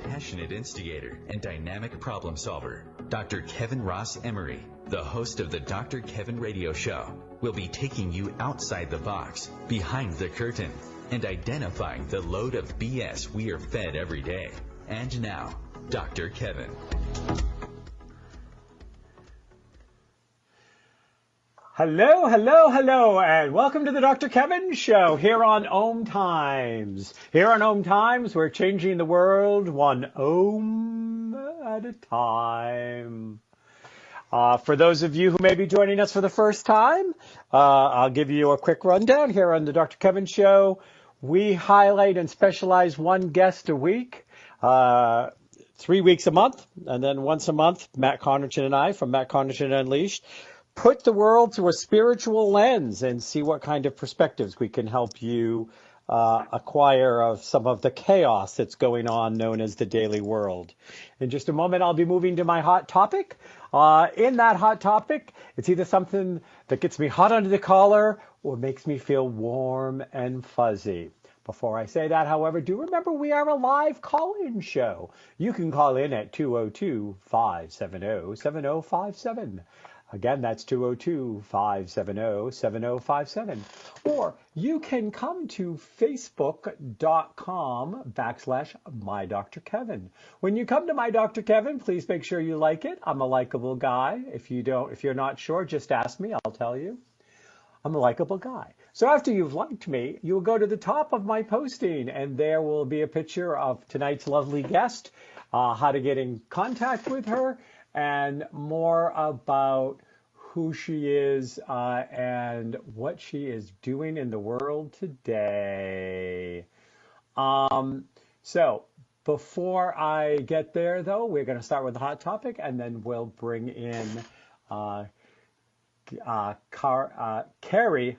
passionate instigator and dynamic problem solver, Dr. Kevin Ross Emery, the host of the Dr. Kevin Radio Show, will be taking you outside the box, behind the curtain, and identifying the load of BS we are fed every day. And now, Dr. Kevin. Hello, hello, hello, and welcome to the Dr. Kevin Show here on OMTimes. Here on OMTimes, we're changing the world one ohm at a time. For those of you who may be joining us for the first time, I'll give you a quick rundown here on the Dr. Kevin Show. We highlight and specialize one guest a week, 3 weeks a month, and then once a month, Matt Connarton and I from Matt Connarton Unleashed put the world through a spiritual lens and see what kind of perspectives we can help you acquire of some of the chaos that's going on known as the daily world. In just a moment, I'll be moving to my hot topic. In that hot topic, it's either something that gets me hot under the collar or makes me feel warm and fuzzy. Before I say that, however, do remember we are a live call-in show. You can call in at 202-570-7057. Again, that's 202-570-7057. Or you can come to facebook.com/MyDrKevin. When you come to My Dr. Kevin, please make sure you like it. I'm a likable guy. If you're not sure, just ask me. I'll tell you. I'm a likable guy. So after you've liked me, you'll go to the top of my posting, and there will be a picture of tonight's lovely guest, how to get in contact with her, and more about who she is and what she is doing in the world today. So before I get there, though, we're going to start with the hot topic, and then we'll bring in Kari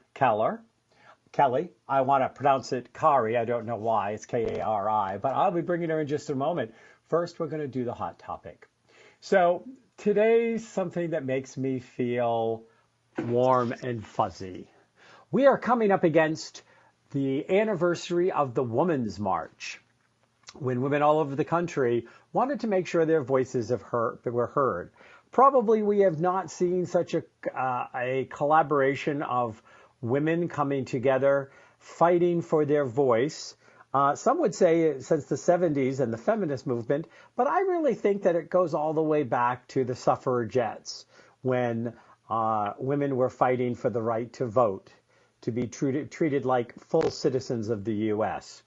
Kelley. I want to pronounce it Kari. I don't know why. It's Kari, but I'll be bringing her in just a moment. First, we're going to do the hot topic. So today's something that makes me feel warm and fuzzy. We are coming up against the anniversary of the Women's March, when women all over the country wanted to make sure their voices were heard. Probably we have not seen such a collaboration of women coming together, fighting for their voice. Some would say since the 70s and the feminist movement, but I really think that it goes all the way back to the suffragettes, when women were fighting for the right to vote, to be treated like full citizens of the U.S.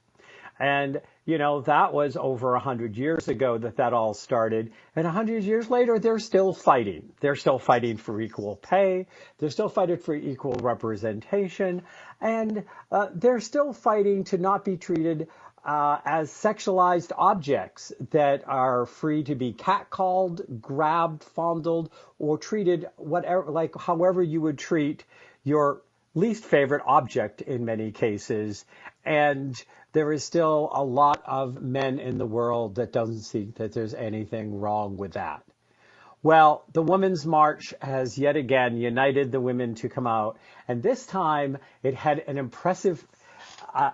And, you know, that was over 100 years ago that all started. And 100 years later, they're still fighting. They're still fighting for equal pay. They're still fighting for equal representation. And they're still fighting to not be treated as sexualized objects that are free to be catcalled, grabbed, fondled, or treated however you would treat your least favorite object in many cases. And there is still a lot of men in the world that doesn't see that there's anything wrong with that. Well, the Women's March has yet again united the women to come out, and this time it had a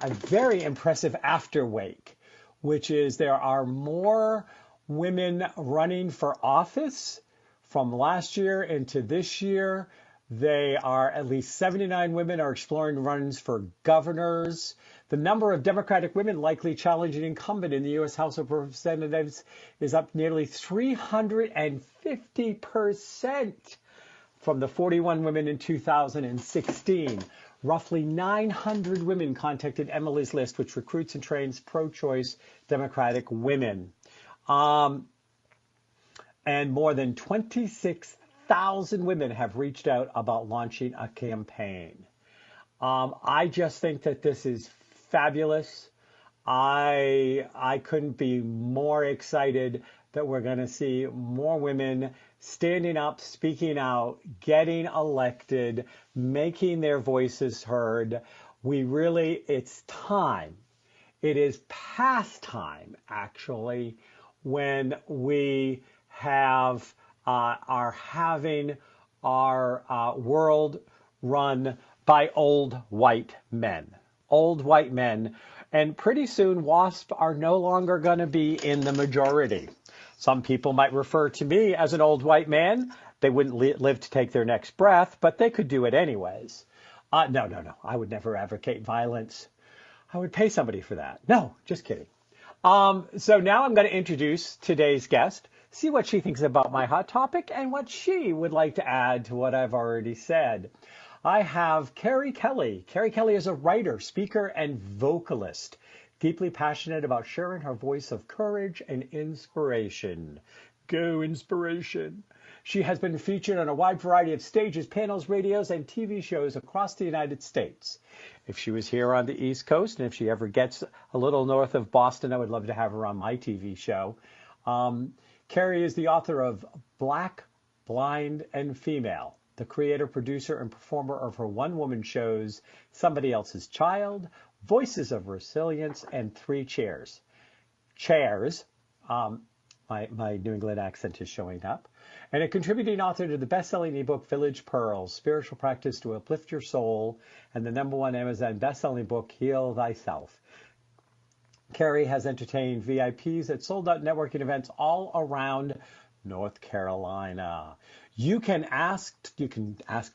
very impressive afterwake, which is there are more women running for office from last year into this year. They are at least 79 women are exploring runs for governors. The number of Democratic women likely challenging incumbent in the U.S. House of Representatives is up nearly 350% from the 41 women in 2016. Roughly 900 women contacted Emily's List, which recruits and trains pro-choice Democratic women. And more than 26,000 women have reached out about launching a campaign. I just think that this is fabulous. I couldn't be more excited that we're going to see more women standing up, speaking out, getting elected, making their voices heard. It's time. It is past time, actually, when we are having our world run by old white men. Old white men. And pretty soon, WASP are no longer going to be in the majority. Some people might refer to me as an old white man. They wouldn't live to take their next breath, but they could do it anyways. No. I would never advocate violence. I would pay somebody for that. No, just kidding. So now I'm going to introduce today's guest, see what she thinks about my hot topic and what she would like to add to what I've already said. I have Kari Kelley. Kari Kelley is a writer, speaker, and vocalist, deeply passionate about sharing her voice of courage and inspiration. Go inspiration. She has been featured on a wide variety of stages, panels, radios, and TV shows across the United States. If she was here on the East Coast, and if she ever gets a little north of Boston, I would love to have her on my TV show. Kari is the author of Black, Blind, and Female, the creator, producer, and performer of her one-woman shows Somebody Else's Child, Voices of Resilience, and Three Chairs. Chairs. My New England accent is showing up. And a contributing author to the best-selling ebook Village Pearls, Spiritual Practice to Uplift Your Soul, and the #1 Amazon best-selling book Heal Thyself. Kari has entertained VIPs at sold-out networking events all around North Carolina. You can ask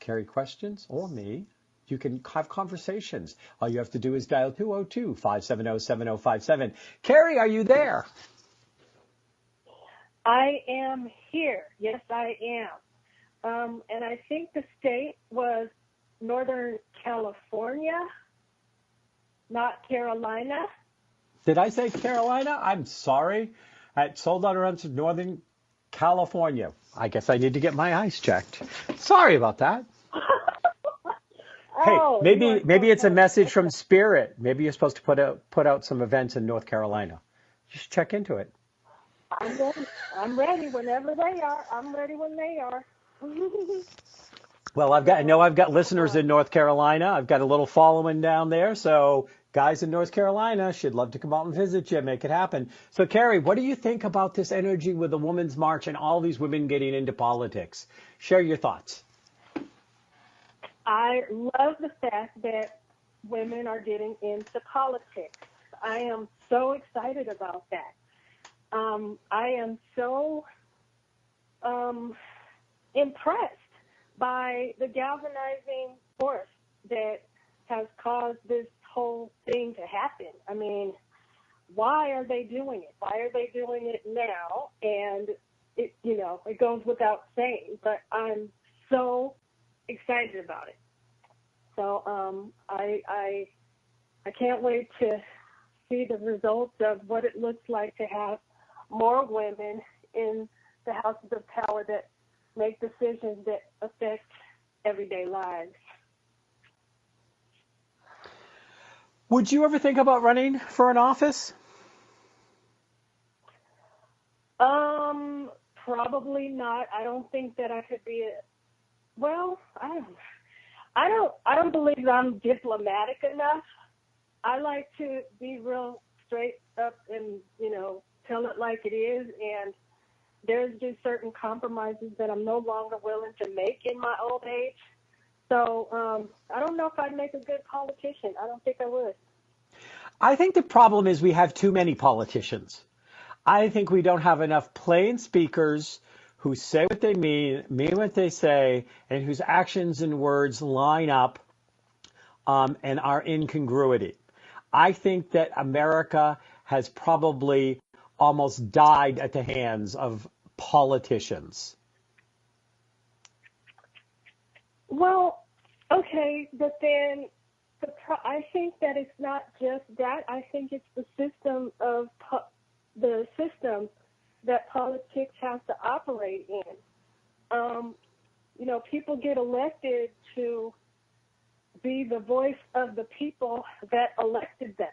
Kari questions, or me. You can have conversations. All you have to do is dial 202-570-7057. Kari, are you there? I am here. Yes, I am. And I think the state was Northern California, not Carolina. Did I say Carolina? I'm sorry. At sold out events in Northern California. I guess I need to get my eyes checked. Sorry about that. Hey, maybe it's a message from Spirit. Maybe you're supposed to put out some events in North Carolina. Just check into it. I'm ready whenever they are. I'm ready when they are. Well, I know I've got listeners in North Carolina. I've got a little following down there. So guys in North Carolina should love to come out and visit you, make it happen. So, Kari, what do you think about this energy with the Women's March and all these women getting into politics? Share your thoughts. I love the fact that women are getting into politics. I am so excited about that. I am so impressed by the galvanizing force that has caused this whole thing to happen. I mean, why are they doing it? Why are they doing it now? And it goes without saying, but I'm so excited about it. So I can't wait to see the results of what it looks like to have more women in the houses of power that make decisions that affect everyday lives. Would you ever think about running for an office? Probably not. I don't think that I could be I don't believe I'm diplomatic enough. I like to be real straight up and, tell it like it is. And there's just certain compromises that I'm no longer willing to make in my old age. So I don't know if I'd make a good politician. I don't think I would. I think the problem is we have too many politicians. I think we don't have enough plain speakers who say what they mean what they say, and whose actions and words line up and are in congruity. I think that America has probably almost died at the hands of politicians. Well, okay, but then I think that it's not just that. I think it's the system that politics has to operate in. People get elected to be the voice of the people that elected them.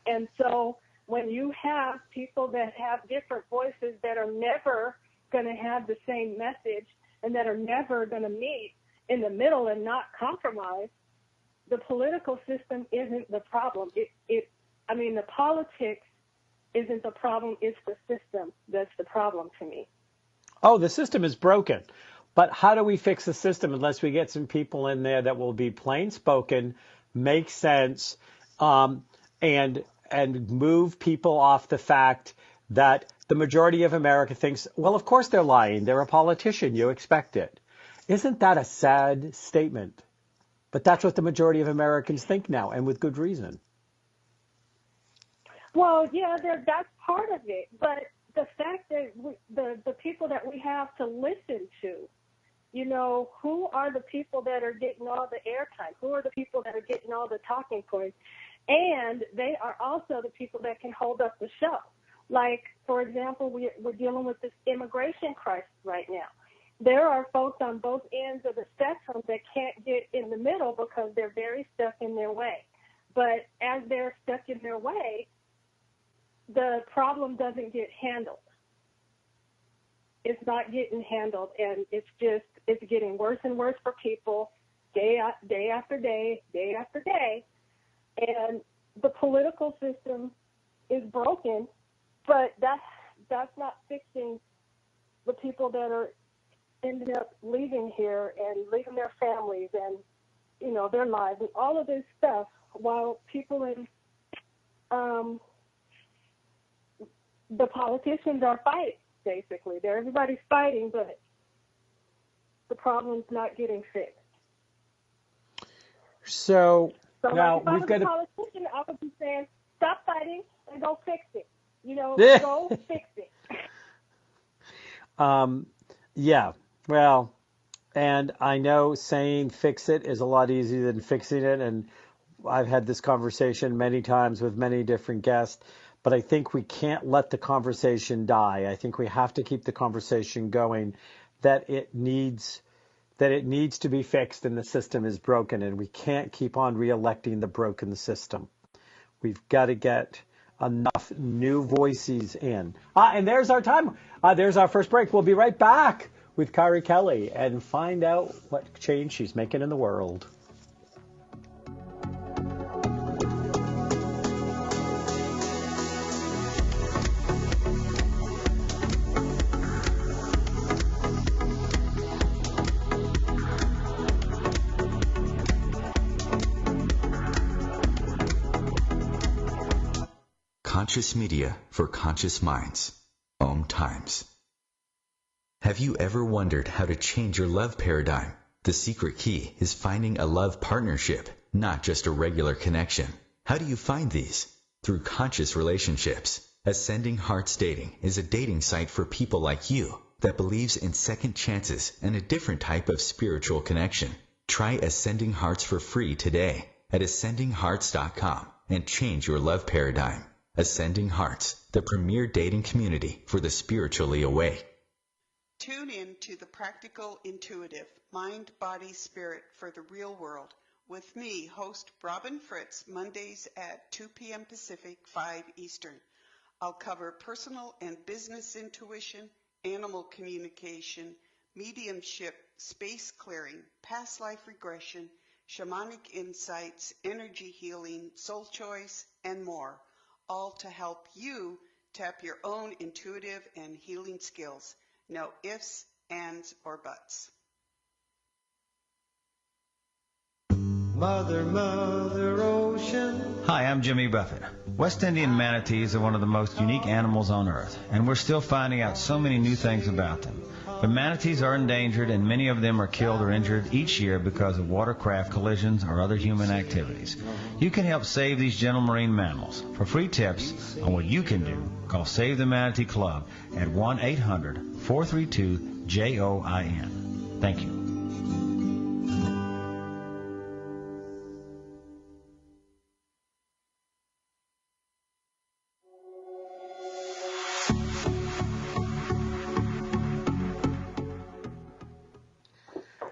And so when you have people that have different voices that are never going to have the same message and that are never going to meet in the middle and not compromise, the political system isn't the problem. The politics isn't the problem. It's the system that's the problem to me. Oh, the system is broken. But how do we fix the system unless we get some people in there that will be plain spoken, make sense, and move people off the fact that the majority of America thinks, well, of course they're lying. They're a politician. You expect it. Isn't that a sad statement? But that's what the majority of Americans think now, and with good reason. Well, yeah, that's part of it. But the fact that the people that we have to listen to, you know, who are the people that are getting all the airtime? Who are the people that are getting all the talking points? And they are also the people that can hold up the show. Like, for example, we're dealing with this immigration crisis right now. There are folks on both ends of the spectrum that can't get in the middle because they're very stuck in their way. But as they're stuck in their way, the problem doesn't get handled. It's not getting handled, and it's getting worse and worse for people day after day, day after day. And the political system is broken, but that's not fixing the people that are ending up leaving here and leaving their families and, you know, their lives and all of this stuff, while people in the politicians are fighting, basically. Everybody's fighting, but the problem's not getting fixed. So now like if we've got a politician, I would be saying, stop fighting and go fix it. You know, go fix it. Yeah. Well, and I know saying fix it is a lot easier than fixing it. And I've had this conversation many times with many different guests, but I think we can't let the conversation die. I think we have to keep the conversation going that it needs to be fixed and the system is broken, and we can't keep on re-electing the broken system. We've got to get enough new voices in. And there's our time. There's our first break. We'll be right back with Kari Kelley and find out what change she's making in the world. Conscious media for conscious minds. OMTimes. Have you ever wondered how to change your love paradigm? The secret key is finding a love partnership, not just a regular connection. How do you find these? Through conscious relationships. Ascending Hearts Dating is a dating site for people like you that believes in second chances and a different type of spiritual connection. Try Ascending Hearts for free today at ascendinghearts.com and change your love paradigm. Ascending Hearts, the premier dating community for the spiritually awake. Tune in to The Practical Intuitive, Mind, Body, Spirit for the Real World with me, host Robin Fritz, Mondays at 2 p.m. Pacific, 5 Eastern. I'll cover personal and business intuition, animal communication, mediumship, space clearing, past life regression, shamanic insights, energy healing, soul choice, and more, all to help you tap your own intuitive and healing skills. No ifs, ands, or buts. Mother, Mother Ocean. Hi, I'm Jimmy Buffett. West Indian manatees are one of the most unique animals on Earth, and we're still finding out so many new things about them. But manatees are endangered, and many of them are killed or injured each year because of watercraft collisions or other human activities. You can help save these gentle marine mammals. For free tips on what you can do, call Save the Manatee Club at 1-800-432-JOIN. Thank you.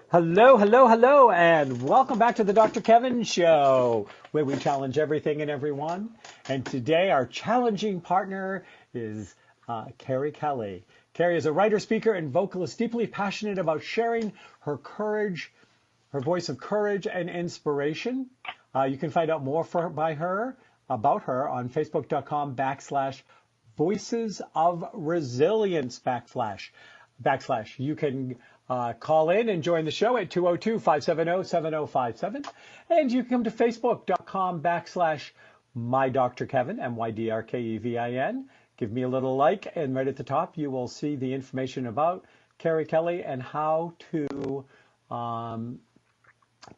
Hello, hello, hello, and welcome back to the Dr. Kevin Show, where we challenge everything and everyone. And today our challenging partner is Kari Kelley. Kari is a writer, speaker, and vocalist deeply passionate about sharing her courage, her voice of courage and inspiration. You can find out more about her on facebook.com/Voices of Resilience /. You can call in and join the show at 202-570-7057. And you can come to facebook.com My Dr. Kevin, MYDRKEVIN. Give me a little like, and right at the top you will see the information about Kari Kelley and how to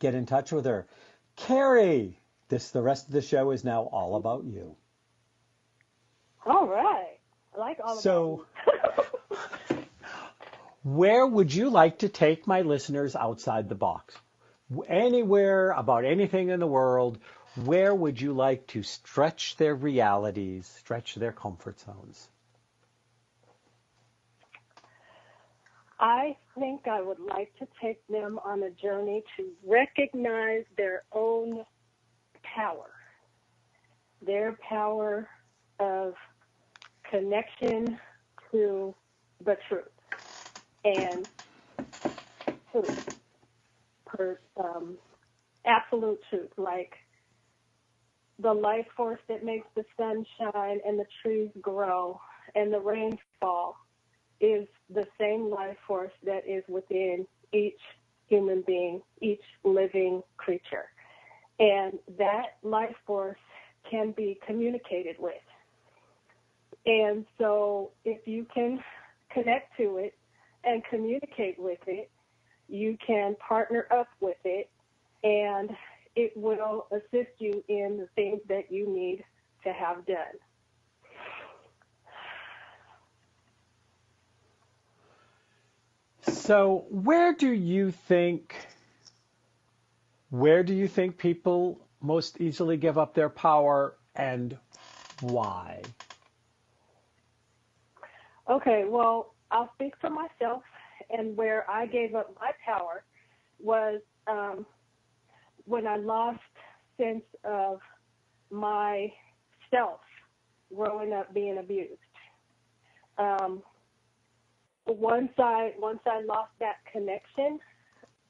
get in touch with her. Kari, the rest of the show is now all about you. All right. I like all so, about you. Where would you like to take my listeners outside the box? Anywhere, about anything in the world, where would you like to stretch their realities, stretch their comfort zones? I think I would like to take them on a journey to recognize their own power, their power of connection to the truth and truth, absolute truth, like the life force that makes the sun shine and the trees grow and the rain fall is the same life force that is within each human being, each living creature. And that life force can be communicated with. And so if you can connect to it and communicate with it, you can partner up with it, and it will assist you in the things that you need to have done. So where do you think people most easily give up their power, and why? Okay, well, I'll speak for myself, and where I gave up my power was when I lost sense of myself growing up being abused. Once I lost that connection,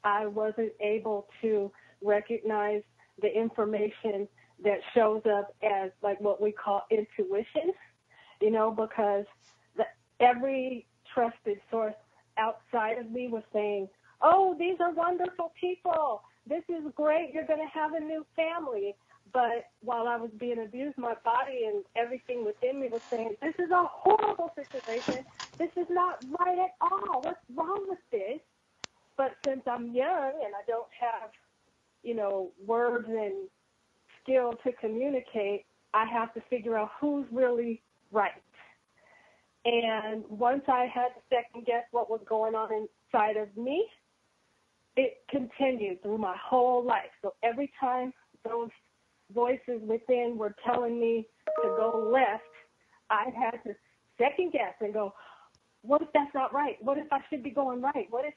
I wasn't able to recognize the information that shows up as like what we call intuition, because every trusted source outside of me was saying, oh, these are wonderful people. This is great. You're going to have a new family. But while I was being abused, my body and everything within me was saying, this is a horrible situation. This is not right at all. What's wrong with this? But since I'm young and I don't have, words and skill to communicate, I have to figure out who's really right. And once I had to second guess what was going on inside of me, it continued through my whole life. So every time those voices within were telling me to go left, I had to second guess and go, what if that's not right? What if I should be going right? What if?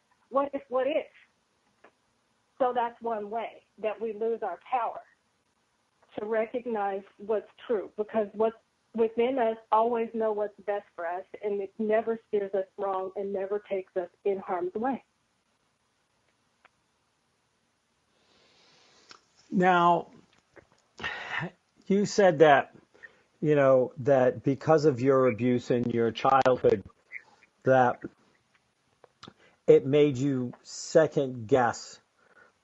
So that's one way that we lose our power, to recognize what's true, because what's within us always know what's best for us, and it never steers us wrong and never takes us in harm's way. Now, you said that, that because of your abuse in your childhood, that it made you second guess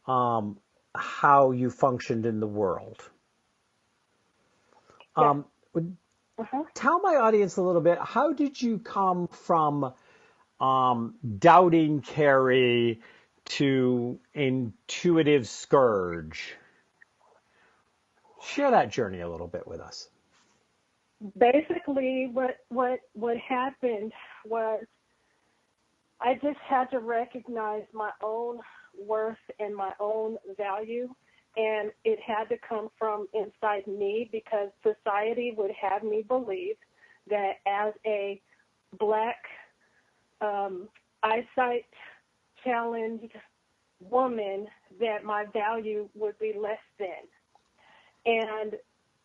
how you functioned in the world. Yeah. Tell my audience a little bit, how did you come from doubting Kari to intuitive scourge? Share that journey a little bit with us. Basically, what happened was I just had to recognize my own worth and my own value, and it had to come from inside me, because society would have me believe that as a Black, eyesight challenged woman, that my value would be less than. And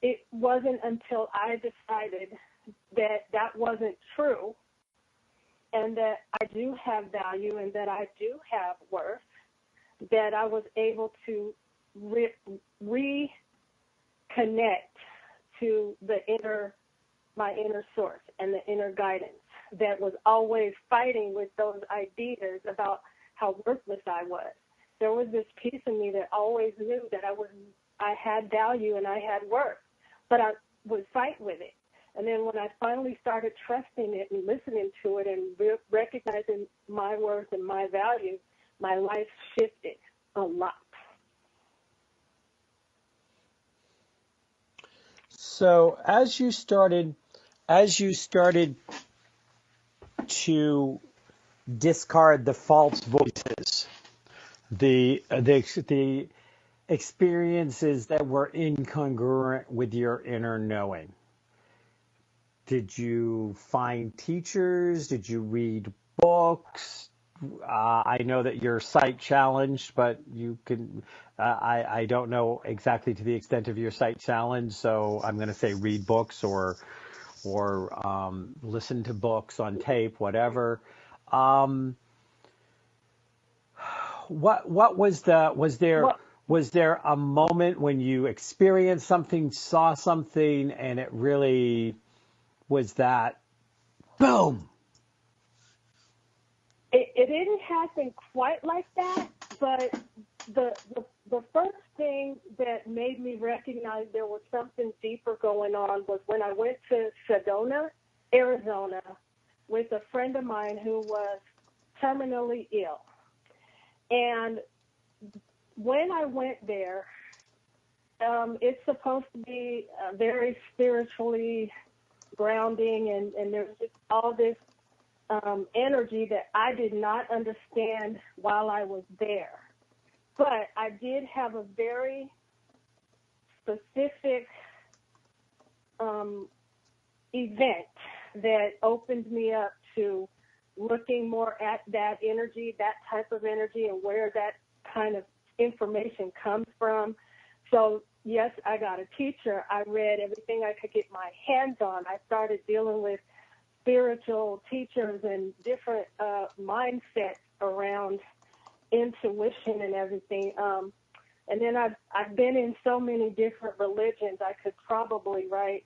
it wasn't until I decided that that wasn't true, and that I do have value and that I do have worth, that I was able to reconnect to my inner source and the inner guidance that was always fighting with those ideas about how worthless I was. There was this piece in me that always knew that I had value and I had worth, but I would fight with it. And then when I finally started trusting it and listening to it and recognizing my worth and my value, my life shifted a lot. So as you started to discard the false voices, the experiences that were incongruent with your inner knowing, did you find teachers? Did you read books? I know that you're sight challenged, but you can. I don't know exactly to the extent of your sight challenge, so I'm going to say read books or listen to books on tape, whatever. Um, what was there a moment when you experienced something, saw something, and it really was that boom? It didn't happen quite like that, but the first thing that made me recognize there was something deeper going on was when I went to Sedona, Arizona, with a friend of mine who was terminally ill. And when I went there, it's supposed to be very spiritually grounding, and there's just all this energy that I did not understand while I was there. But I did have a very specific event that opened me up to looking more at that energy, that type of energy, and where that kind of information comes from. So, yes, I got a teacher. I read everything I could get my hands on. I started dealing with spiritual teachers and different mindsets around intuition and everything. And then I've been in so many different religions. I could probably write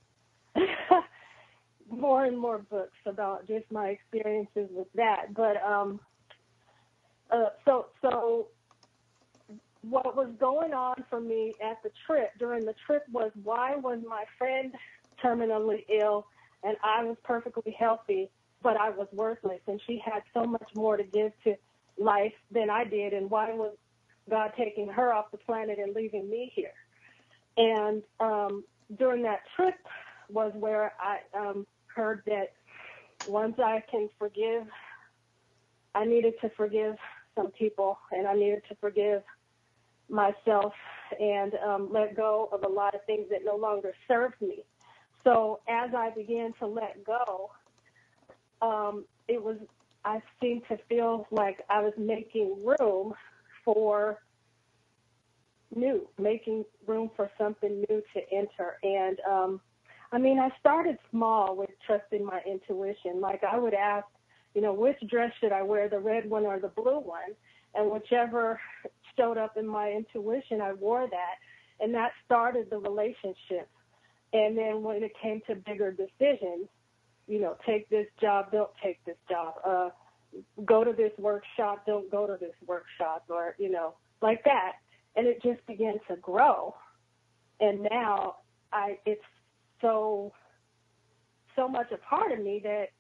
more and more books about just my experiences with that. But so what was going on for me at the trip, during the trip, was why was my friend terminally ill and I was perfectly healthy, but I was worthless, and she had so much more to give to life than I did, and why was God taking her off the planet and leaving me here? And during that trip was where I heard that once I can forgive, I needed to forgive some people, and I needed to forgive myself and let go of a lot of things that no longer served me. So as I began to let go, I seemed to feel like I was making room for making room for something new to enter. And I started small with trusting my intuition. Like I would ask, which dress should I wear, the red one or the blue one? And whichever showed up in my intuition, I wore that. And that started the relationship. And then when it came to bigger decisions, take this job, don't take this job, go to this workshop, don't go to this workshop, or, like that. And it just began to grow. And now it's so much a part of me that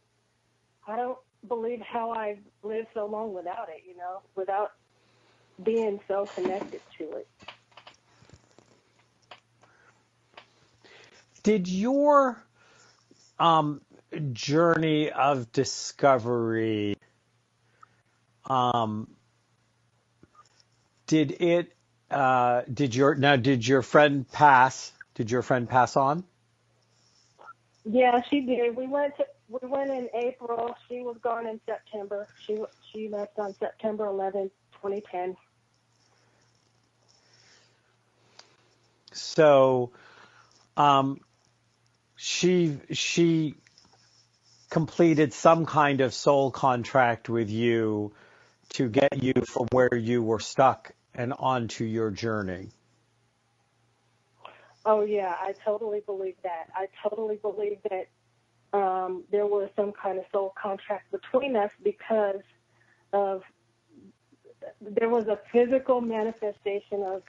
I don't believe how I've lived so long without it, without being so connected to it. Did your journey of discovery, did your friend pass? Did your friend pass on? Yeah, she did. We went in April. She was gone in September. She left on September 11th, 2010. So, she completed some kind of soul contract with you to get you from where you were stuck and onto your journey. Oh, yeah, I totally believe that. I totally believe that there was some kind of soul contract between us because there was a physical manifestation of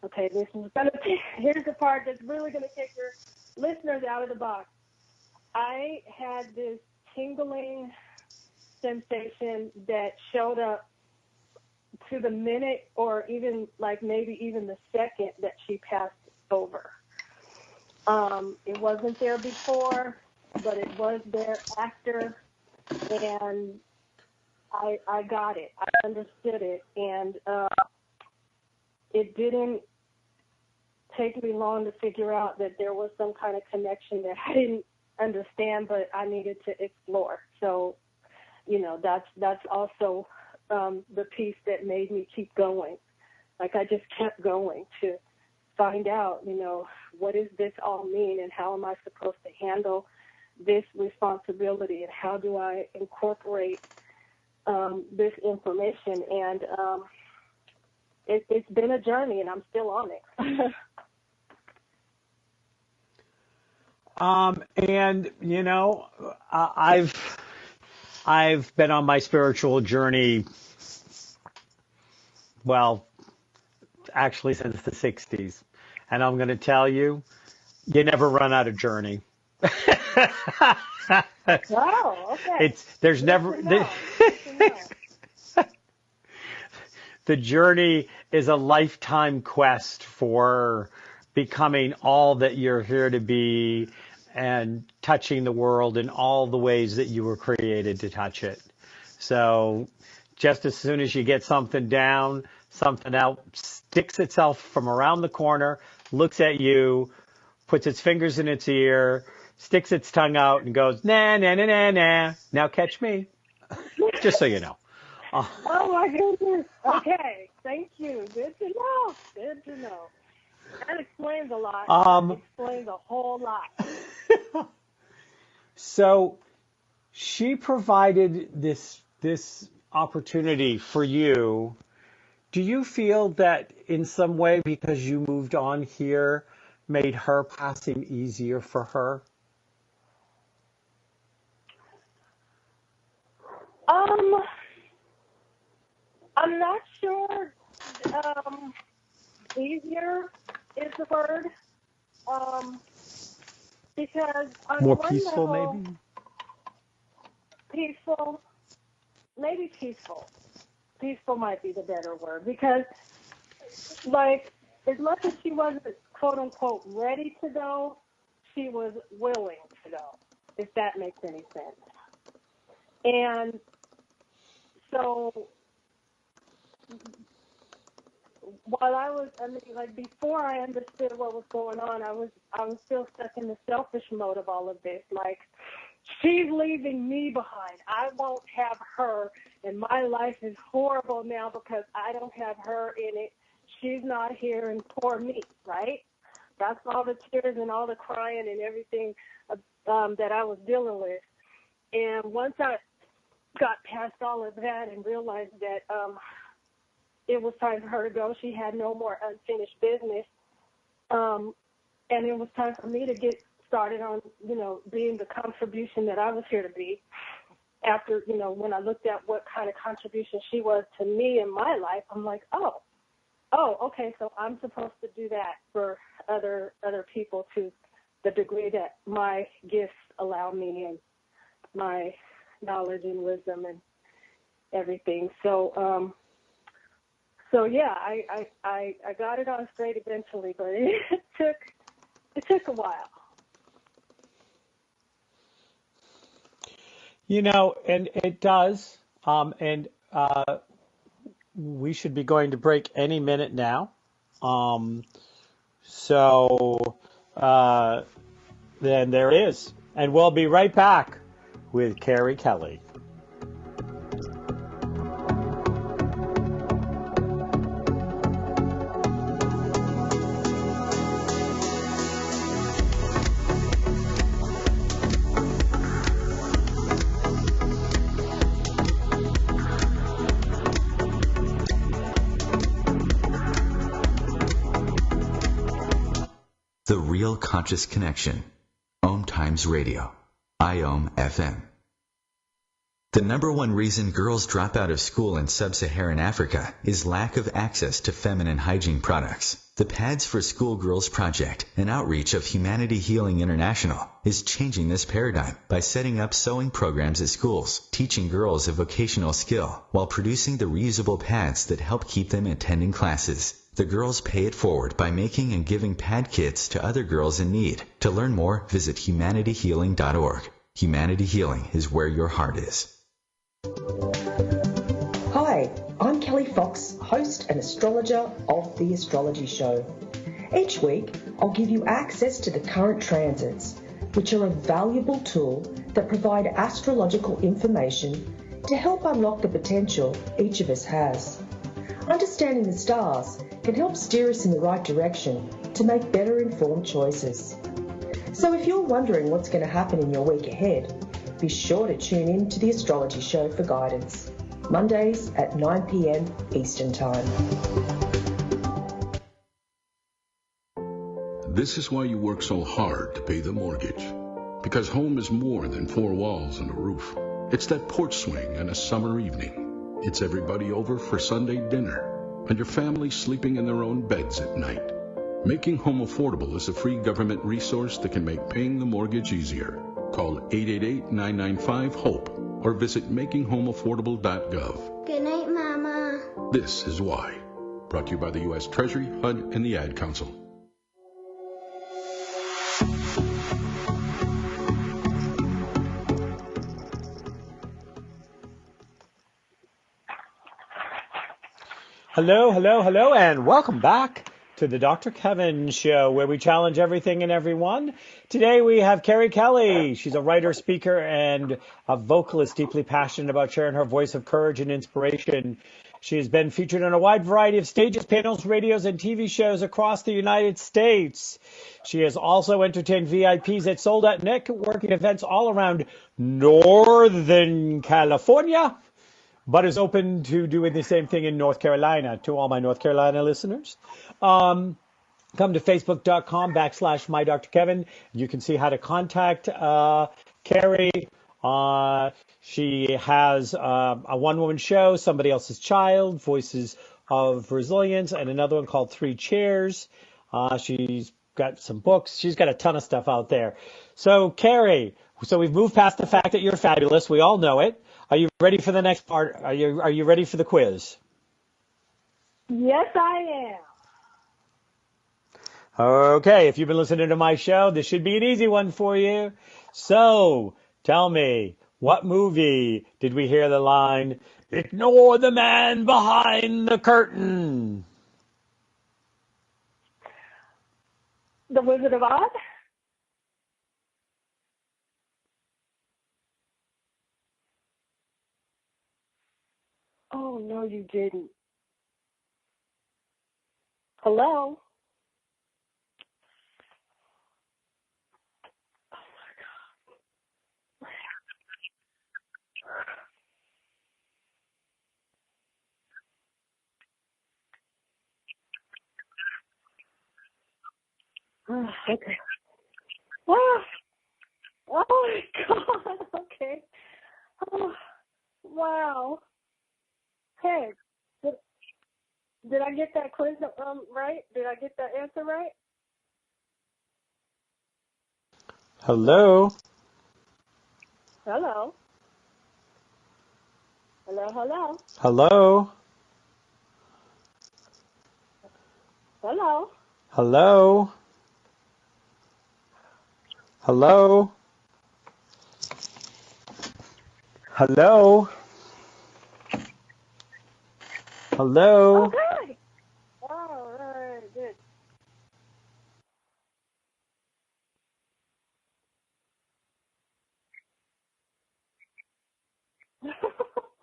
Okay, here's the part that's really going to kick your listeners out of the box. I had this tingling sensation that showed up to the minute or even like maybe even the second that she passed over. It wasn't there before, but it was there after, and I got it. I understood it, and it didn't take me long to figure out that there was some kind of connection that I didn't understand, but I needed to explore. So, that's also the piece that made me keep going. Like I just kept going to find out, what does this all mean and how am I supposed to handle this responsibility and how do I incorporate this information. And it's been a journey and I'm still on it. And I've been on my spiritual journey, well, actually since the 60s. And I'm going to tell you, you never run out of journey. Oh, okay. There's never, the journey is a lifetime quest for becoming all that you're here to be and touching the world in all the ways that you were created to touch it. So just as soon as you get something down, something else sticks itself from around the corner, looks at you, puts its fingers in its ear, sticks its tongue out and goes, nah, nah, nah, nah, nah. Now catch me. Just so you know. Oh, my goodness. Okay. Thank you. Good to know. Good to know. That explains a lot. That explains a whole lot. So she provided this opportunity for you. Do you feel that in some way, because you moved on here, made her passing easier for her? I'm not sure. Easier is the word. Because on more one peaceful, level, maybe? Peaceful, maybe peaceful. Peaceful might be the better word, because, like, as much as she wasn't, quote unquote, ready to go, she was willing to go, if that makes any sense. And so, while before I understood what was going on, I was still stuck in the selfish mode of all of this. Like, she's leaving me behind. I won't have her, and my life is horrible now because I don't have her in it. She's not here, and poor me, right? That's all the tears and all the crying and everything that I was dealing with. And once I got past all of that and realized that it was time for her to go, she had no more unfinished business, and it was time for me to get started on, being the contribution that I was here to be. After, when I looked at what kind of contribution she was to me in my life, I'm like, oh, okay, so I'm supposed to do that for other people to the degree that my gifts allow me and my knowledge and wisdom and everything. So yeah, I got it on straight eventually, but it took a while. And it does. And we should be going to break any minute now. So then there is. And we'll be right back with Kari Kelley. The Real Conscious Connection. OMTimes Radio. IOM FM. The number one reason girls drop out of school in sub-Saharan Africa is lack of access to feminine hygiene products. The Pads for Schoolgirls Project, an outreach of Humanity Healing International, is changing this paradigm by setting up sewing programs at schools, teaching girls a vocational skill, while producing the reusable pads that help keep them attending classes. The girls pay it forward by making and giving pad kits to other girls in need. To learn more, visit humanityhealing.org. Humanity Healing is where your heart is. Hi, I'm Kelly Fox, host and astrologer of The Astrology Show. Each week, I'll give you access to the current transits, which are a valuable tool that provide astrological information to help unlock the potential each of us has. Understanding the stars can help steer us in the right direction to make better informed choices. So if you're wondering what's going to happen in your week ahead, be sure to tune in to The Astrology Show for guidance, Mondays at 9 p.m. Eastern Time. This is why you work so hard to pay the mortgage. Because home is more than four walls and a roof. It's that porch swing and a summer evening. It's everybody over for Sunday dinner, and your family sleeping in their own beds at night. Making Home Affordable is a free government resource that can make paying the mortgage easier. Call 888-995-HOPE or visit makinghomeaffordable.gov. Good night, Mama. This is why. Brought to you by the U.S. Treasury, HUD, and the Ad Council. Hello, hello, hello, and welcome back to the Dr. Kevin Show, where we challenge everything and everyone. Today we have Kari Kelley. She's a writer, speaker, and a vocalist deeply passionate about sharing her voice of courage and inspiration. She has been featured on a wide variety of stages, panels, radios, and TV shows across the United States. She has also entertained VIPs at sold-out networking events all around Northern California, but is open to doing the same thing in North Carolina. To all my North Carolina listeners, come to facebook.com/MyDrKevin. You can see how to contact Kari. She has a one-woman show, Somebody Else's Child, Voices of Resilience, and another one called Three Chairs. She's got some books. She's got a ton of stuff out there. So, Kari, we've moved past the fact that you're fabulous. We all know it. Are you ready for the next part? Are you ready for the quiz? Yes, I am. Okay, if you've been listening to my show, this should be an easy one for you. So, tell me, what movie did we hear the line, "Ignore the man behind the curtain"? The Wizard of Oz? Oh, no, you didn't. Hello? Oh, okay. Oh, oh my God. Okay. Oh, wow. Hey, did I get that quiz right? Did I get that answer right? Hello? Hello? Hello, hello? Hello? Hello? Hello? Hello? Hello? Hello? Okay. All right, good.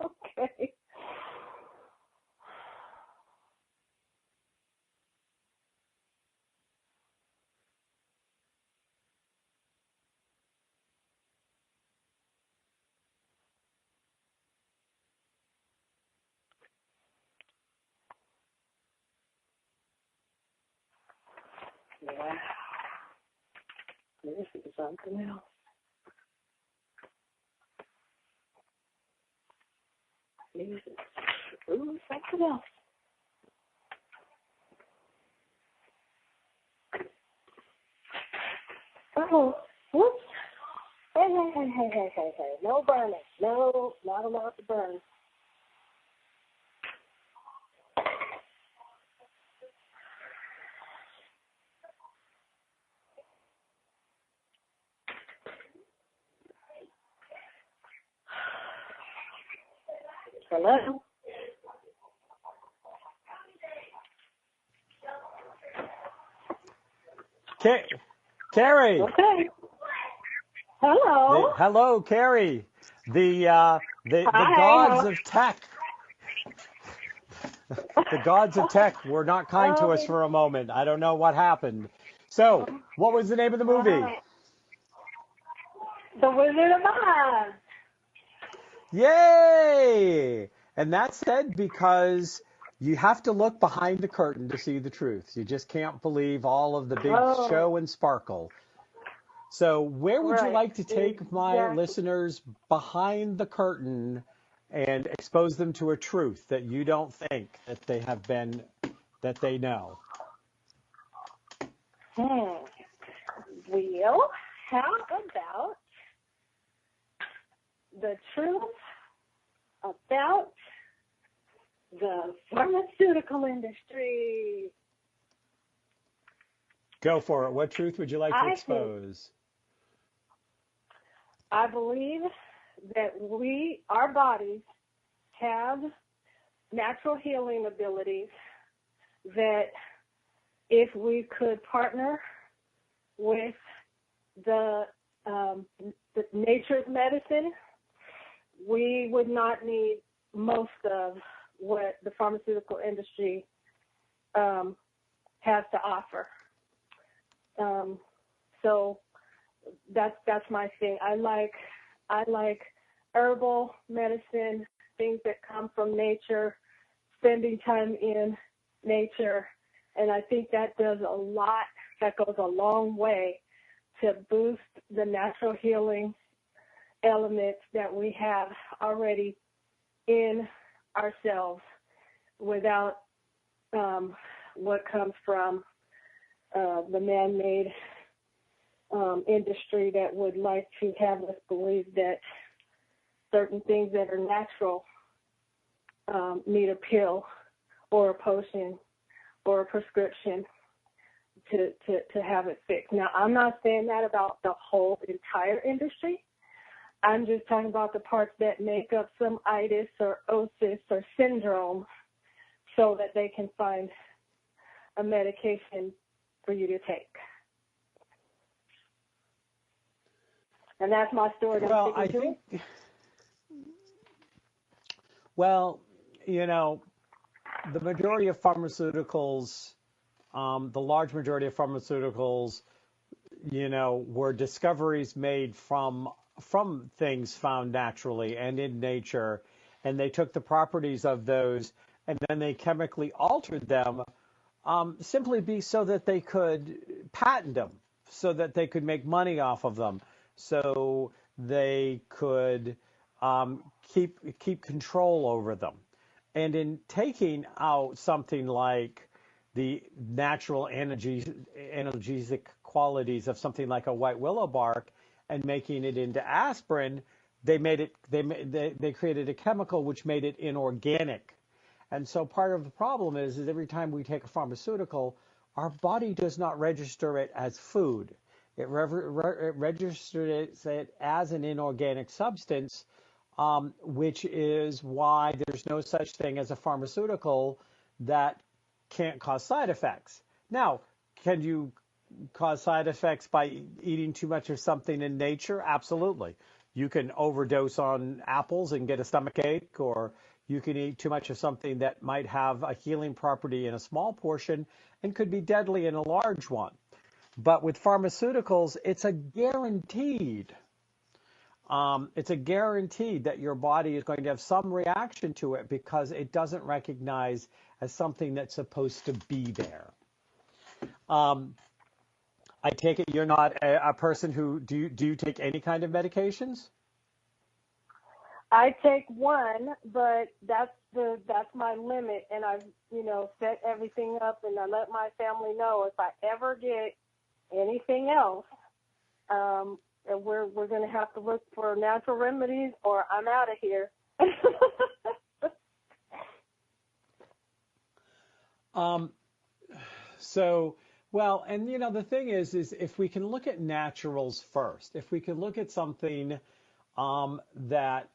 Okay. Yeah. This is something else. Ooh, something else. Oh, whoops. Hey. No burning. No, not allowed to burn. Hello? Kari. Okay. Hello. Hello, Kari. The Hi. gods of tech. The gods of tech were not kind to us for a moment. I don't know what happened. So, what was the name of the movie? The Wizard of Oz. Yay! And that's said because you have to look behind the curtain to see the truth. You just can't believe all of the big show and sparkle. So where would you like to take my listeners behind the curtain and expose them to a truth that you don't think that they have been, that they know? Well, how about the truth about the pharmaceutical industry? Go for it. What truth would you like to expose? I believe that our bodies have natural healing abilities that if we could partner with the nature's medicine, we would not need most of what the pharmaceutical industry has to offer. So that's my thing. I like herbal medicine, things that come from nature, spending time in nature, and I think that does a lot. That goes a long way to boost the natural healing elements that we have already in ourselves without what comes from the man-made industry that would like to have us believe that certain things that are natural need a pill or a potion or a prescription to have it fixed. Now, I'm not saying that about the whole entire industry. I'm just talking about the parts that make up some itis or osis or syndrome so that they can find a medication for you to take. And that's my story. Well, I think, the majority of pharmaceuticals, the large majority of pharmaceuticals, were discoveries made from things found naturally and in nature, and they took the properties of those and then they chemically altered them simply so that they could patent them, so that they could make money off of them, so they could keep control over them. And in taking out something like the natural analgesic qualities of something like a white willow bark and making it into aspirin, they created a chemical which made it inorganic. And so part of the problem is every time we take a pharmaceutical, our body does not register it as food. It registers it as an inorganic substance, which is why there's no such thing as a pharmaceutical that can't cause side effects. Now, can you cause side effects by eating too much of something in nature? Absolutely. You can overdose on apples and get a stomach ache, or you can eat too much of something that might have a healing property in a small portion and could be deadly in a large one. But with pharmaceuticals, it's a guaranteed. It's a guarantee that your body is going to have some reaction to it because it doesn't recognize as something that's supposed to be there. I take it you're not a person who do you take any kind of medications? I take one, but that's my limit, and I've set everything up, and I let my family know if I ever get anything else, we're going to have to look for natural remedies, or I'm out of here. Well, and the thing is if we can look at naturals first, if we can look at something that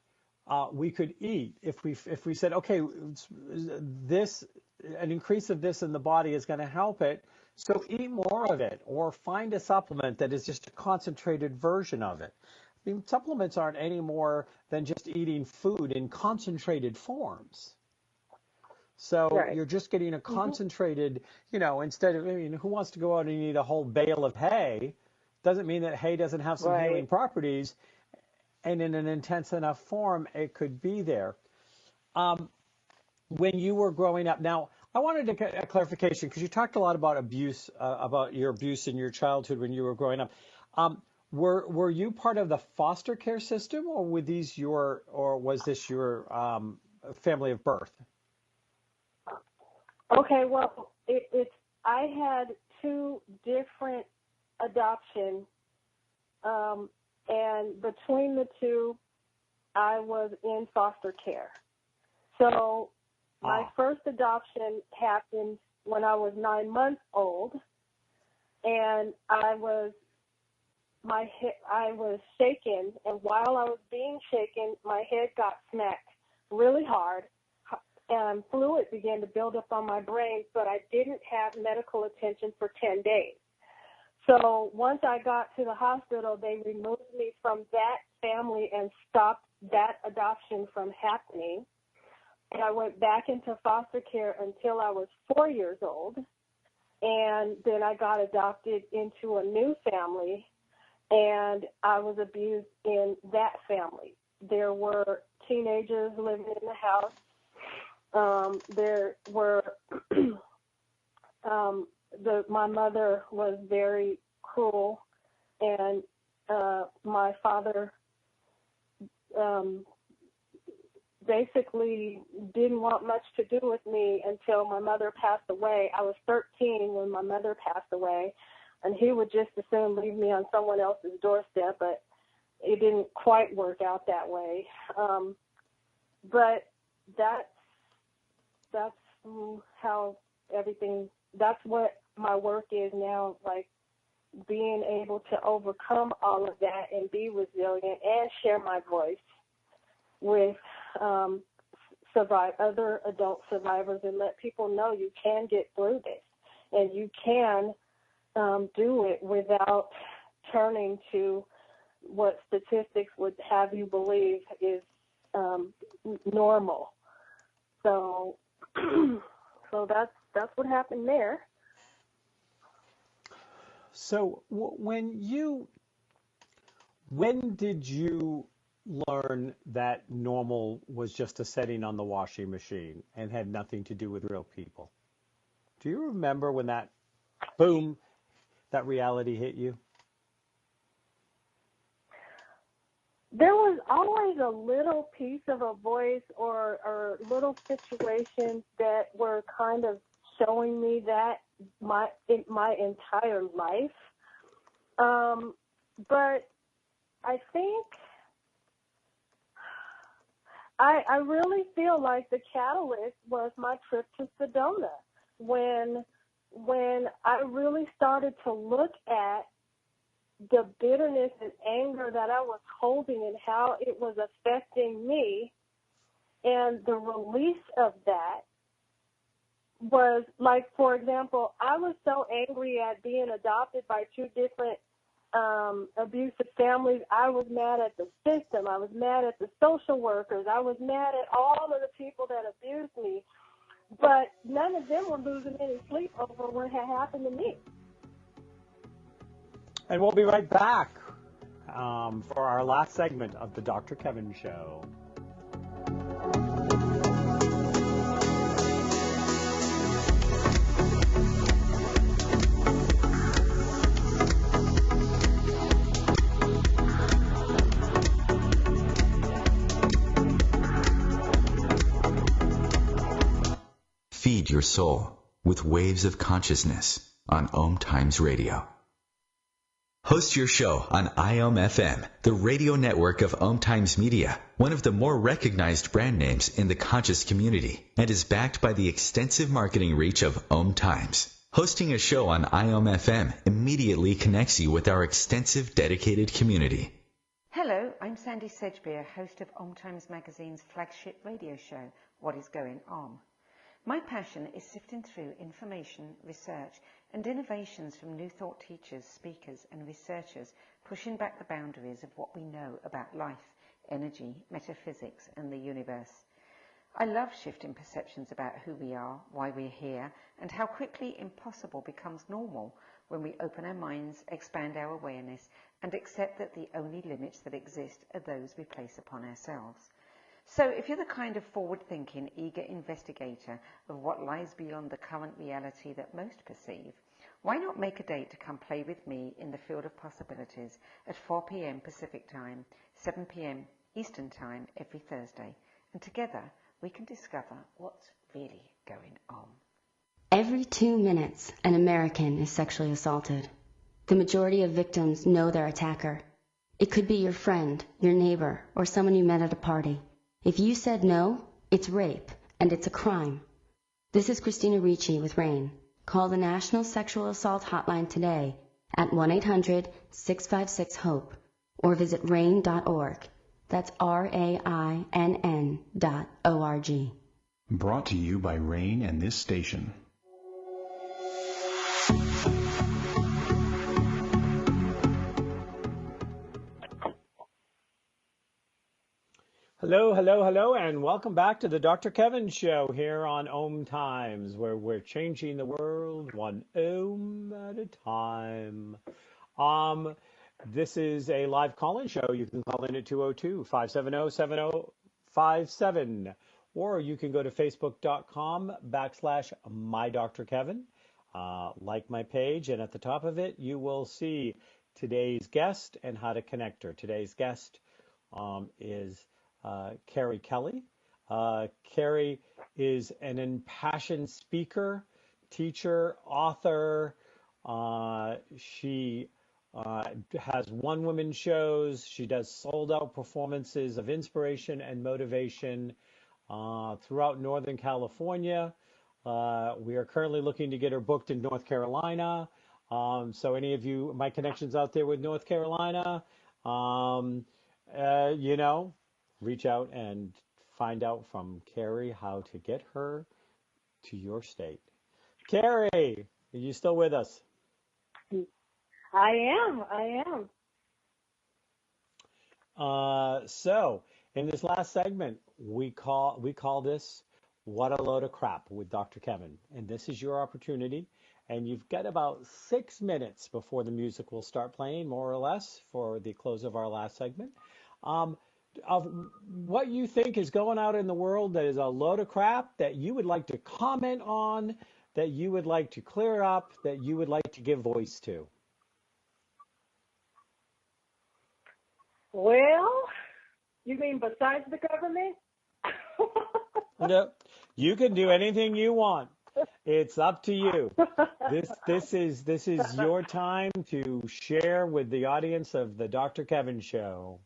we could eat, if we said, okay, an increase of this in the body is going to help it, so eat more of it, or find a supplement that is just a concentrated version of it. I mean, supplements aren't any more than just eating food in concentrated forms. So right. You're just getting a concentrated, instead of, who wants to go out and eat a whole bale of hay? Doesn't mean that hay doesn't have some right. healing properties, and in an intense enough form, it could be there. When you were growing up, now I wanted to get a clarification because you talked a lot about abuse, about your abuse in your childhood when you were growing up. Were you part of the foster care system, or was this your family of birth? Okay, well, I had two different adoptions, and between the two, I was in foster care. So my first adoption happened when I was 9 months old, and I was shaken, and while I was being shaken, my head got smacked really hard. Fluid began to build up on my brain, but I didn't have medical attention for 10 days. So once I got to the hospital, they removed me from that family and stopped that adoption from happening. And I went back into foster care until I was 4 years old. And then I got adopted into a new family, and I was abused in that family. There were teenagers living in the house. There were, my mother was very cruel, and my father basically didn't want much to do with me until my mother passed away. I was 13 when my mother passed away, and he would just as soon leave me on someone else's doorstep, but it didn't quite work out that way. But that's how everything, that's what my work is now, like being able to overcome all of that and be resilient and share my voice with other adult survivors and let people know you can get through this and you can do it without turning to what statistics would have you believe is normal. So that's what happened there. So when did you learn that normal was just a setting on the washing machine and had nothing to do with real people? Do you remember when that reality hit you? There was always a little piece of a voice or little situations that were kind of showing me that my entire life. But I think I really feel like the catalyst was my trip to Sedona when I really started to look at the bitterness and anger that I was holding and how it was affecting me, and the release of that was like, for example, I was so angry at being adopted by two different abusive families. I was mad at the system. I was mad at the social workers. I was mad at all of the people that abused me, but none of them were losing any sleep over what had happened to me. And we'll be right back for our last segment of the Dr. Kevin Show. your soul with waves of consciousness on OMTimes Radio. Host your show on IOM FM, the radio network of OMTimes Media, one of the more recognized brand names in the conscious community, and is backed by the extensive marketing reach of OMTimes. Hosting a show on IOM FM immediately connects you with our extensive dedicated community. Hello, I'm Sandy Sedgbeer, host of OMTimes Magazine's flagship radio show, What is Going On? My passion is sifting through information, research, and innovations from new thought teachers, speakers, and researchers pushing back the boundaries of what we know about life, energy, metaphysics, and the universe. I love shifting perceptions about who we are, why we're here, and how quickly impossible becomes normal when we open our minds, expand our awareness, and accept that the only limits that exist are those we place upon ourselves. So if you're the kind of forward-thinking, eager investigator of what lies beyond the current reality that most perceive, why not make a date to come play with me in the field of possibilities at 4 p.m. Pacific Time, 7 p.m. Eastern Time every Thursday, and together we can discover what's really going on. Every 2 minutes, an American is sexually assaulted. The majority of victims know their attacker. It could be your friend, your neighbor, or someone you met at a party. If you said no, it's rape, and it's a crime. This is Christina Ricci with RAIN. Call the National Sexual Assault Hotline today at 1-800-656-HOPE or visit RAIN.org. That's RAINN.org. Brought to you by RAIN and this station. Hello, hello, hello, and welcome back to the Dr. Kevin Show here on OMTimes, where we're changing the world one ohm at a time. This is a live call-in show. You can call in at 202-570-7057, or you can go to facebook.com/mydrkevin, like my page, and at the top of it, you will see today's guest and how to connect her. Today's guest is Kari Kelley. Kari is an impassioned speaker, teacher, author. She has one-woman shows. She does sold-out performances of inspiration and motivation throughout Northern California. We are currently looking to get her booked in North Carolina. So any of you, my connections out there with North Carolina, reach out and find out from Kari how to get her to your state. Kari, are you still with us? I am. So in this last segment, we call this What a Load of Crap with Dr. Kevin. And this is your opportunity. And you've got about 6 minutes before the music will start playing, more or less, for the close of our last segment. Of what you think is going out in the world that is a load of crap that you would like to comment on, that you would like to clear up, that you would like to give voice to. Well, you mean besides the government? No, you can do anything you want. It's up to you. This is your time to share with the audience of the Dr. Kevin Show.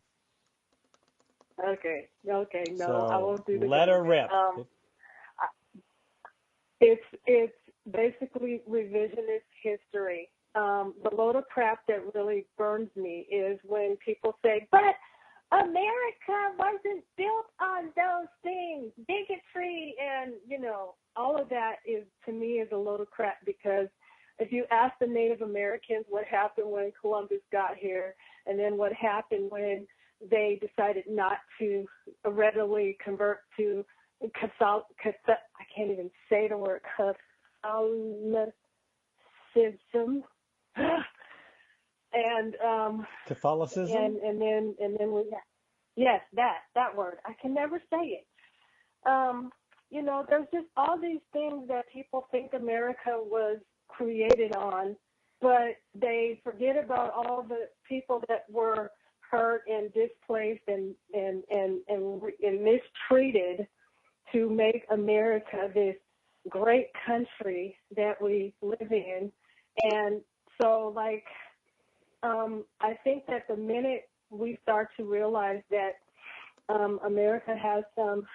Okay, no, So I won't do the let her government. rip. It's basically revisionist history. The load of crap that really burns me is when people say, but America wasn't built on those things, bigotry, and, all of that is, to me, is a load of crap, because if you ask the Native Americans what happened when Columbus got here, and then what happened when they decided not to readily convert to I can't even say the word, Catholicism. And Catholicism? And then we, yes, that word. I can never say it. There's just all these things that people think America was created on, but they forget about all the people that were hurt and displaced and mistreated to make America this great country that we live in. And so, like, I think that the minute we start to realize that America has some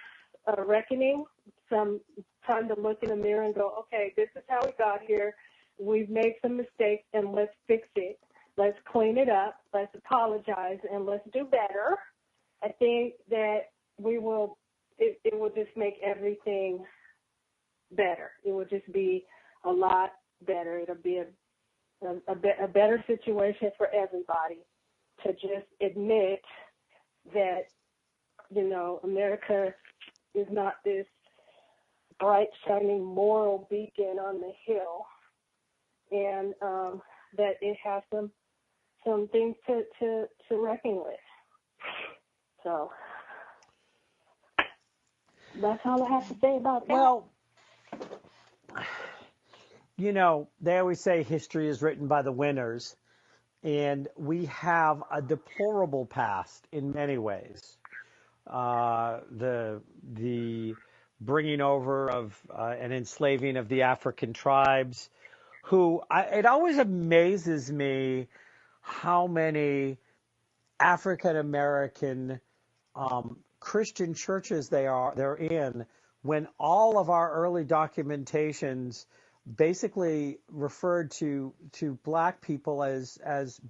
reckoning, some time to look in the mirror and go, okay, this is how we got here. We've made some mistakes, and let's fix it. Let's clean it up. Let's apologize, and let's do better. I think that it will just make everything better. It will just be a lot better. It'll be a better situation for everybody to just admit that, you know, America is not this bright, shining moral beacon on the hill, and that it has some things to reckon with. So that's all I have to say about that. Well, you know, they always say history is written by the winners, and we have a deplorable past in many ways. The bringing over of and enslaving of the African tribes, it always amazes me how many African American Christian churches they're in, when all of our early documentations basically referred to black people as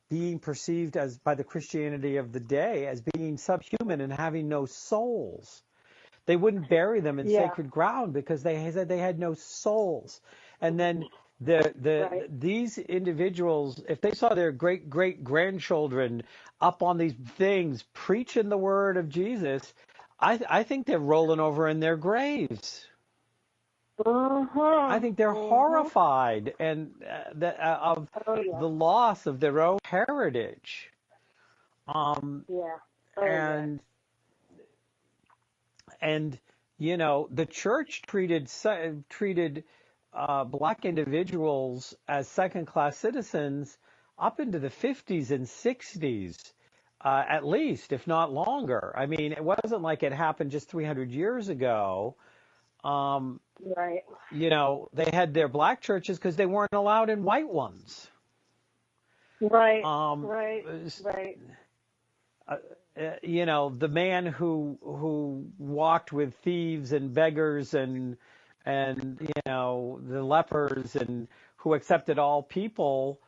being perceived as, by the Christianity of the day, as being subhuman and having no souls. They wouldn't bury them in sacred ground because they said they had no souls. And then these individuals, if they saw their great-great-grandchildren up on these things preaching the word of Jesus, I think they're rolling over in their graves. I think they're horrified and of the loss of their own heritage. And you know, the church treated black individuals as second-class citizens up into the 50s and 60s, at least, if not longer. I mean, it wasn't like it happened just 300 years ago. You know, they had their black churches because they weren't allowed in white ones. You know, the man who walked with thieves and beggars and you know, the lepers, and who accepted all people,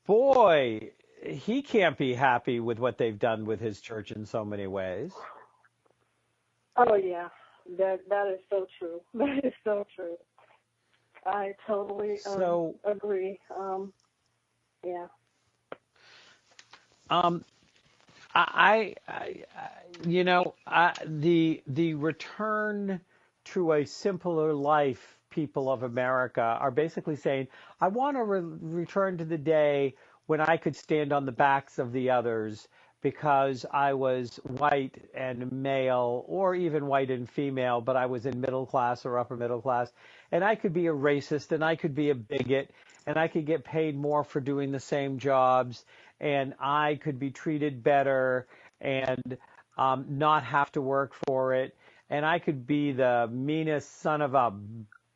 boy, he can't be happy with what they've done with his church in so many ways. Oh yeah, that is so true. That is so true. I totally agree. You know, the return to a simpler life, people of America are basically saying, I want to return to the day when I could stand on the backs of the others because I was white and male, or even white and female, but I was in middle class or upper middle class, and I could be a racist, and I could be a bigot, and I could get paid more for doing the same jobs, and I could be treated better and not have to work for it, and I could be the meanest son of a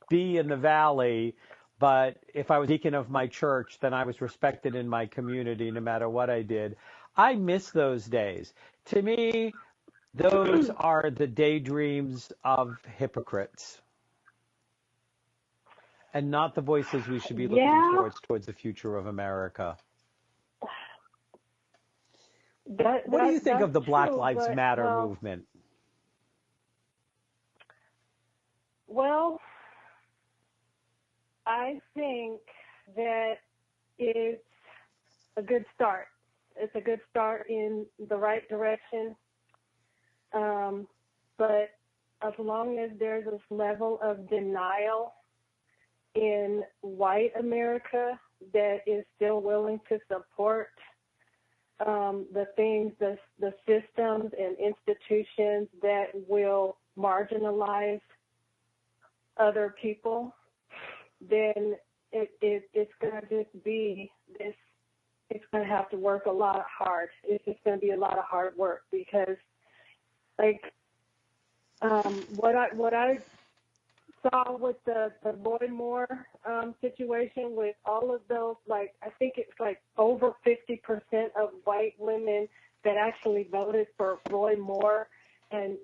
bee in the valley, but if I was deacon of my church, then I was respected in my community no matter what I did. I miss those days. To me, those are the daydreams of hypocrites, and not the voices we should be looking towards the future of America. What do you think of the Black Lives Matter movement? Well, I think that it's a good start. It's a good start in the right direction. But as long as there's this level of denial in white America that is still willing to support the things, the systems and institutions that will marginalize other people, then it's going to just be this. It's going to have to work a lot hard. It's just going to be a lot of hard work because, like, what I saw with the Roy Moore situation with all of those, like, I think it's like over 50% of white women that actually voted for Roy Moore, and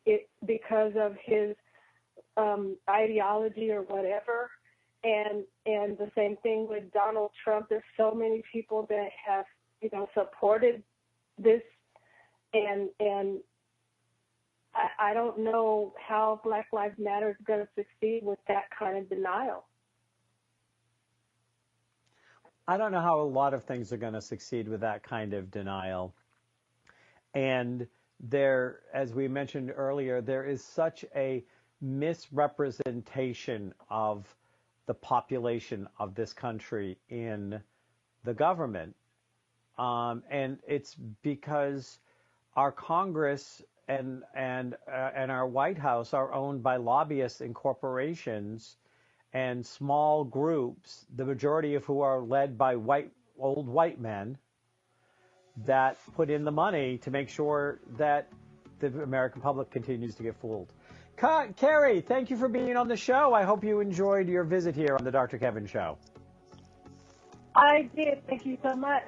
it because of his ideology or whatever. And the same thing with Donald Trump. There's so many people that have, supported this, and I don't know how Black Lives Matter is going to succeed with that kind of denial. I don't know how a lot of things are going to succeed with that kind of denial. And there, as we mentioned earlier, there is such a misrepresentation of the population of this country in the government. And it's because our Congress and our White House are owned by lobbyists and corporations and small groups, the majority of who are led by old white men that put in the money to make sure that the American public continues to get fooled. Kari, thank you for being on the show. I hope you enjoyed your visit here on the Dr. Kevin Show. I did. Thank you so much.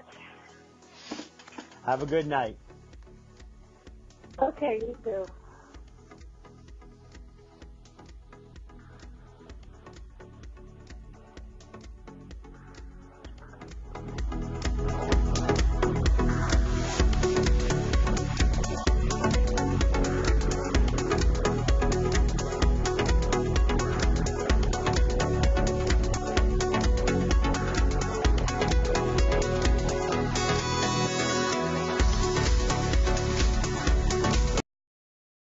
Have a good night. Okay, you too.